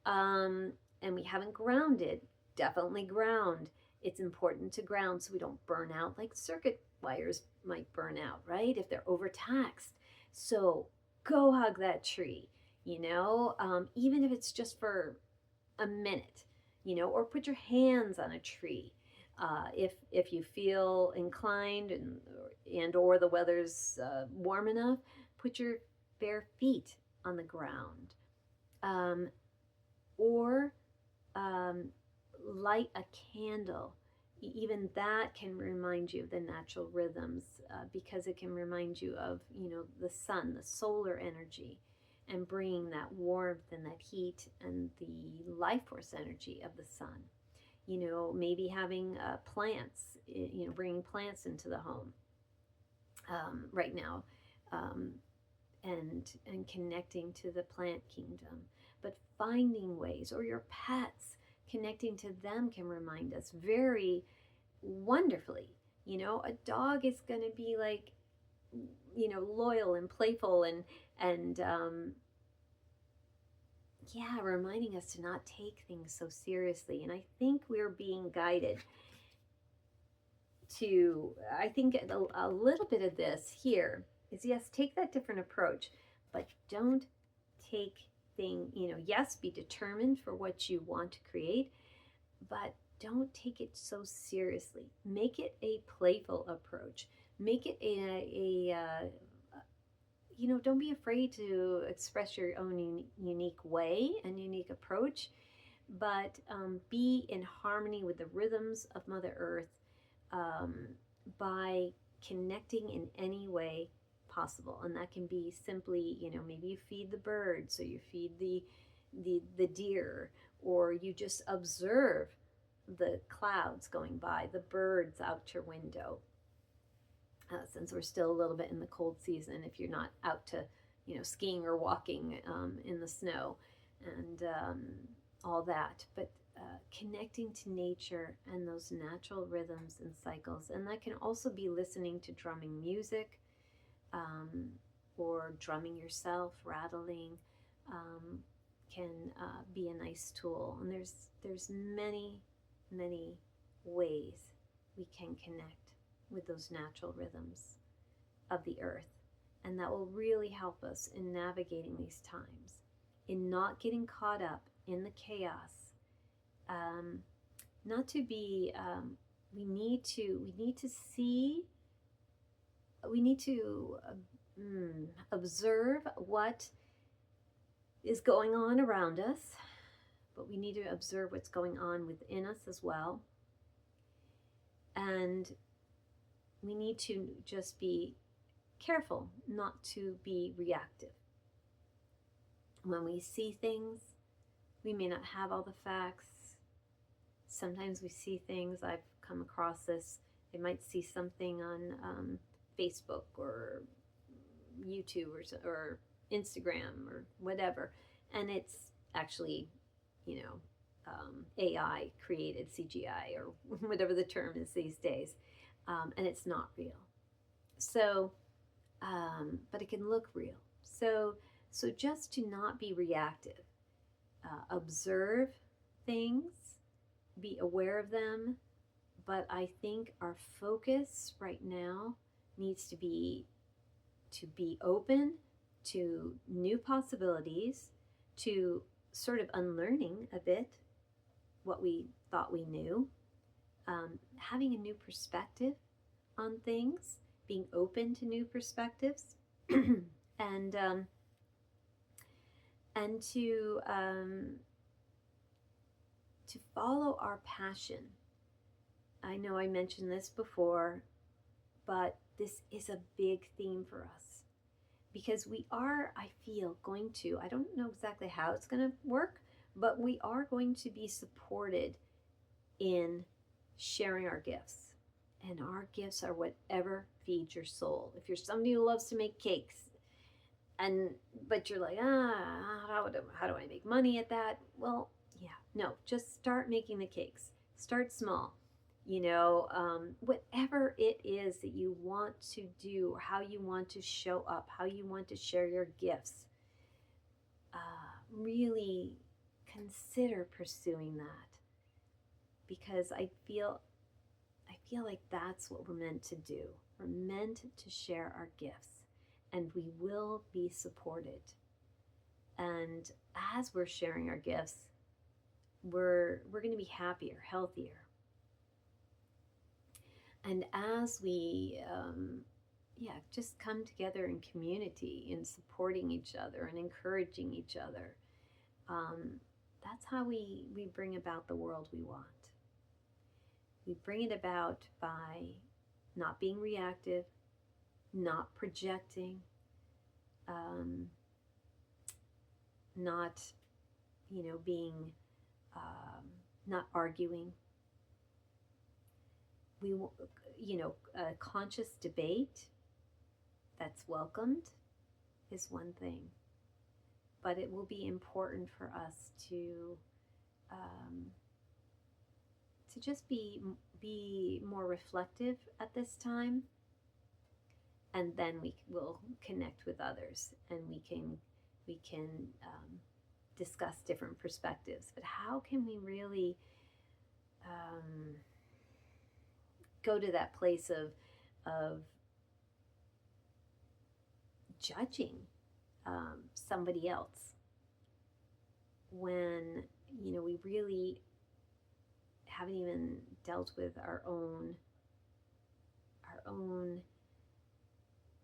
and we haven't grounded, definitely ground. It's important to ground so we don't burn out, like circuit wires might burn out, right? If they're overtaxed. So go hug that tree, even if it's just for a minute, or put your hands on a tree. If you feel inclined, and or the weather's warm enough, put your bare feet on the ground, or light a candle. Even that can remind you of the natural rhythms, because it can remind you of the sun, the solar energy, and bringing that warmth and that heat and the life force energy of the sun. Maybe having plants, bringing plants into the home right now, and connecting to the plant kingdom. But finding ways, or your pets, connecting to them can remind us very wonderfully. A dog is going to be like, loyal and playful, and yeah, reminding us to not take things so seriously. And I think we're being guided to, I think a little bit of this here is, yes, take that different approach, but don't take yes, be determined for what you want to create, but don't take it so seriously. Make it a playful approach. Make it don't be afraid to express your own unique way and unique approach, but be in harmony with the rhythms of Mother Earth, by connecting in any way possible. And that can be simply, maybe you feed the birds, or you feed the deer, or you just observe the clouds going by, the birds out your window. Since we're still a little bit in the cold season, if you're not out to, skiing or walking in the snow and all that. But connecting to nature and those natural rhythms and cycles. And that can also be listening to drumming music, or drumming yourself, rattling, can be a nice tool. And there's many, many ways we can connect with those natural rhythms of the earth. And that will really help us in navigating these times, in not getting caught up in the chaos. Not to be, we need to observe what is going on around us, but we need to observe what's going on within us as well. And we need to just be careful not to be reactive. When we see things, we may not have all the facts. Sometimes we see things, I've come across this, they might see something on Facebook or YouTube or Instagram or whatever, and it's actually, AI created, CGI, or whatever the term is these days, and it's not real. So, but it can look real. So just to not be reactive, observe things, be aware of them, but I think our focus right now needs to be open to new possibilities, to sort of unlearning a bit what we thought we knew, having a new perspective on things, being open to new perspectives, and to follow our passion. I know I mentioned this before, but this is a big theme for us, because we are, I feel, going to, I don't know exactly how it's going to work, but we are going to be supported in sharing our gifts. And our gifts are whatever feeds your soul. If you're somebody who loves to make cakes, but you're like, how do I make money at that? Well, yeah, no, just start making the cakes. Start small. Whatever it is that you want to do, or how you want to show up, how you want to share your gifts, really consider pursuing that, because I feel like that's what we're meant to do. We're meant to share our gifts, and we will be supported. And as we're sharing our gifts, we're going to be happier, healthier. And as we, just come together in community, in supporting each other and encouraging each other, that's how we bring about the world we want. We bring it about by not being reactive, not projecting, not, being, not arguing. A conscious debate that's welcomed is one thing, but it will be important for us to just be more reflective at this time, and then we will connect with others, and we can discuss different perspectives. But how can we really go to that place of judging somebody else when we really haven't even dealt with our own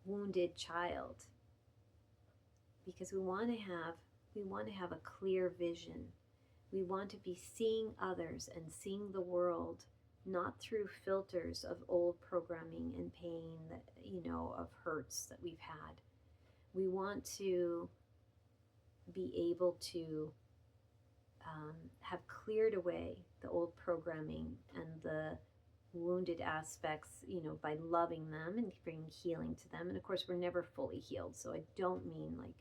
wounded child? Because we want to have a clear vision. We want to be seeing others and seeing the world not through filters of old programming and pain that, of hurts that we've had. We want to be able to have cleared away the old programming and the wounded aspects, by loving them and bringing healing to them. And of course, we're never fully healed, so I don't mean like,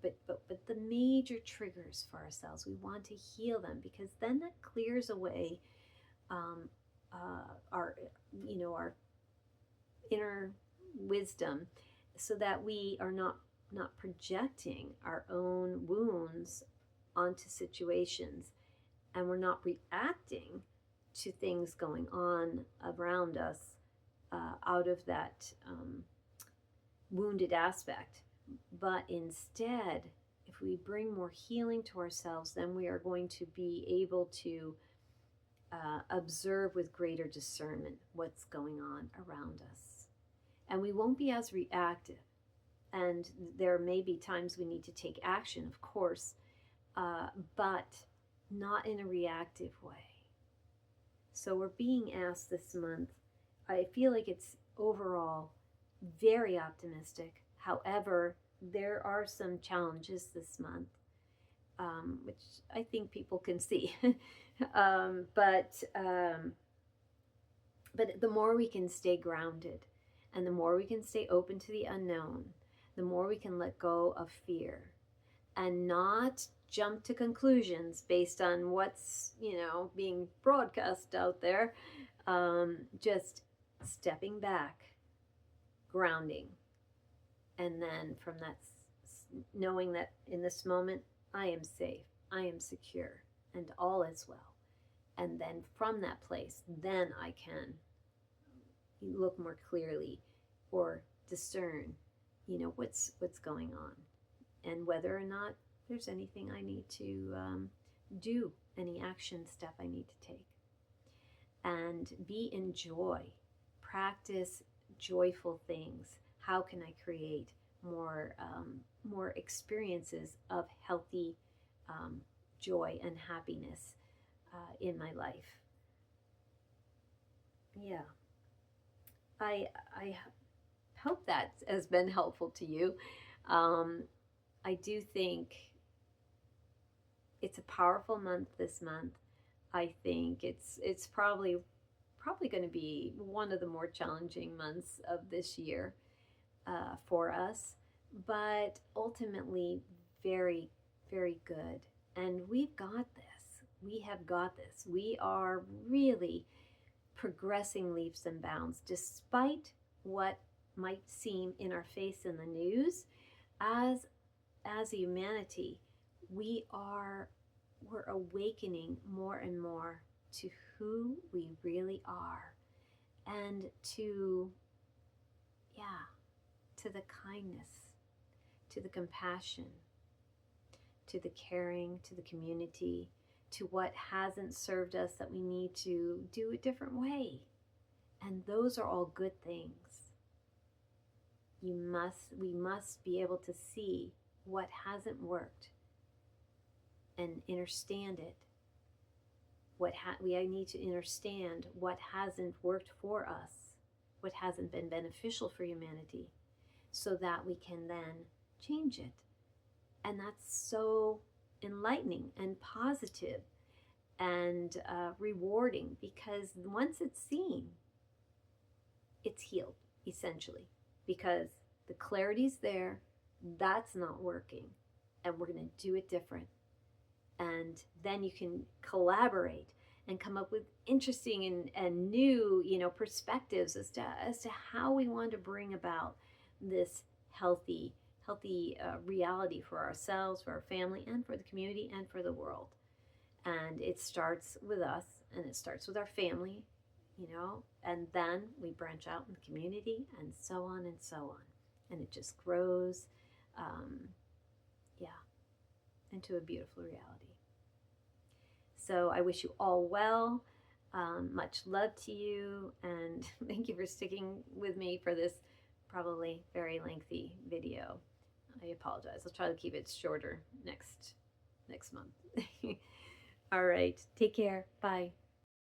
but the major triggers for ourselves, we want to heal them, because then that clears away our inner wisdom, so that we are not projecting our own wounds onto situations, and we're not reacting to things going on around us out of that wounded aspect. But instead, if we bring more healing to ourselves, then we are going to be able to observe with greater discernment what's going on around us. And we won't be as reactive. And there may be times we need to take action, of course, but not in a reactive way. So we're being asked this month, I feel like it's overall very optimistic. However, there are some challenges this month, which I think people can see. But the more we can stay grounded, and the more we can stay open to the unknown, the more we can let go of fear and not jump to conclusions based on what's, being broadcast out there. Just stepping back, grounding, and then from that, knowing that in this moment, I am safe, I am secure, and all is well. And then from that place, then I can look more clearly or discern, what's going on, and whether or not there's anything I need to do, any action step I need to take. And be in joy. Practice joyful things. How can I create more experiences of healthy joy and happiness in my life? Yeah. I hope that has been helpful to you. I do think it's a powerful month this month. I think it's probably going to be one of the more challenging months of this year for us, but ultimately very, very good. And we've got this. We have got this. We are really progressing leaps and bounds, despite what might seem in our face in the news. As humanity, we're awakening more and more to who we really are, and to the kindness, to the compassion, to the caring, to the community, to what hasn't served us that we need to do a different way. And those are all good things. We must be able to see what hasn't worked and understand it. We need to understand what hasn't worked for us, what hasn't been beneficial for humanity, so that we can then change it. And that's so enlightening and positive and rewarding, because once it's seen, it's healed, essentially, because the clarity's there. That's not working, and we're going to do it different. And then you can collaborate and come up with interesting and new, perspectives as to how we want to bring about this healthy reality for ourselves, for our family, and for the community, and for the world. And it starts with us, and it starts with our family, and then we branch out in the community, and so on and so on. And it just grows, into a beautiful reality. So I wish you all well. Much love to you, and thank you for sticking with me for this probably very lengthy video. I apologize. I'll try to keep it shorter next month. All right. Take care. Bye.